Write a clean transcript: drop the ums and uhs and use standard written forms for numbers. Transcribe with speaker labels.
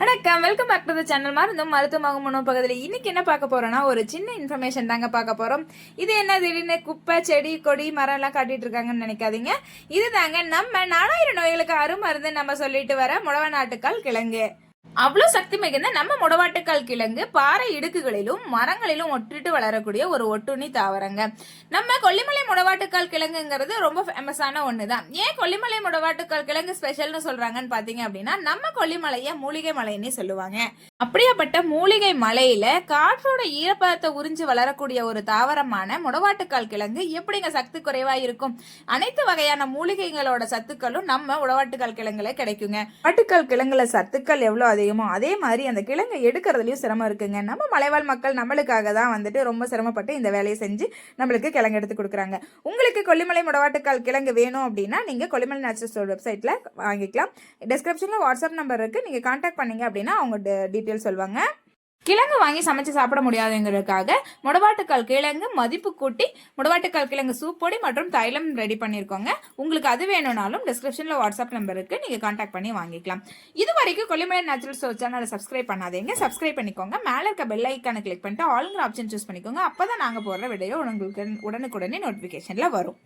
Speaker 1: வணக்கம், welcome back to the channel. மருத்துவமாகும் உணவு பகுதியில் இன்னைக்கு என்ன பார்க்க போறோம்னா, ஒரு சின்ன இன்ஃபர்மேஷன் தாங்க பார்க்க போறோம். இது என்ன திடீர்னு குப்பை, செடி, கொடி, மரம் எல்லாம் காட்டிட்டு இருக்காங்கன்னு நினைக்காதீங்க. இது தாங்க நம்ம 4000 நோய்களுக்கு அருமருந்து நம்ம சொல்லிட்டு வர முடவ நாட்டுக்கால் கிழங்கு. அவ்வளவு சக்தி மிகுந்த நம்ம முடவாட்டுக்கால் கிழங்கு பாறை இடுக்குகளிலும் மரங்களிலும் ஒட்டிட்டு வளரக்கூடிய ஒரு ஒட்டுண்ணி தாவரங்க. நம்ம கொல்லிமலை முடவாட்டுக்கால் கிழங்குங்கிறது ரொம்ப ஃபேமஸான ஒண்ணுதான். ஏன் கொல்லிமலை முடவாட்டுக்கால் கிழங்கு ஸ்பெஷல்னு சொல்றாங்கன்னு பாத்தீங்க அப்படின்னா, நம்ம கொல்லிமலைய மூலிகை மலைன்னு சொல்லுவாங்க. அப்படியாப்பட்ட மூலிகை மலையில காற்றோட ஈரப்பதத்தை உறிஞ்சு வளரக்கூடிய ஒரு தாவரமான முடவாட்டுக்கால் கிழங்கு எப்படிங்க சத்து குறைவா இருக்கும்? அனைத்து வகையான மூலிகைகளோட சத்துக்களும் நம்ம உடவாட்டுக்கால் கிழங்குல கிடைக்குங்க. வாட்டுக்கால் கிழங்குல சத்துக்கள் எவ்வளவு அதிகமோ அதே மாதிரி அந்த கிழங்கை எடுக்கிறதுலயும் சிரமம் இருக்குங்க. நம்ம மலைவாழ் மக்கள் நம்மளுக்காக தான் ரொம்ப சிரமப்பட்டு இந்த வேலையை செஞ்சு நம்மளுக்கு கிழங்கு எடுத்து கொடுக்குறாங்க. உங்களுக்கு கொல்லிமலை முடவாட்டுக்கால் கிழங்கு வேணும் அப்படின்னா நீங்க கொல்லிமலை நேச்சுரல்ஸ் வெப்சைட்ல வாங்கிக்கலாம். டிஸ்கிரிப்ஷன்ல வாட்ஸ்அப் நம்பர் இருக்கு, நீங்க கான்டாக்ட் பண்ணீங்க அப்படின்னா அவங்க டீட்டெயில் சொல்லுவாங்க. கிழங்கு வாங்கி சமைச்சு சாப்பிட முடியாதுங்கிறதுக்காக முடவாட்டுக்கால் கிழங்கு மதிப்பு கூட்டி முடவாட்டுக்கால் கிழங்கு சூப் பொடி மற்றும் தைலம் ரெடி பண்ணியிருக்கோங்க. உங்களுக்கு அது வேணும்னாலும் டிஸ்கிரிப்ஷன்ல வாட்ஸ்அப் நம்பர் இருக்கு, நீங்க கான்டாக்ட் பண்ணி வாங்கிக்கலாம். இது வரைக்கும் கொல்லிமலை நேச்சுரல்ஸ் சேனலை சப்ஸ்கிரைப் பண்ணாதீங்க, சப்ஸ்கிரைப் பண்ணிக்கோங்க. மேல இருக்க பெல் ஐக்கானை கிளிக் பண்ணிட்டு ஆளுங்கிற ஆப்ஷன் சூஸ் பண்ணிக்கோங்க. அப்பதான் நாங்க போடுற வீடியோ உங்களுக்கு உடனுக்குடனே நோட்டிபிகேஷன்ல வரும்.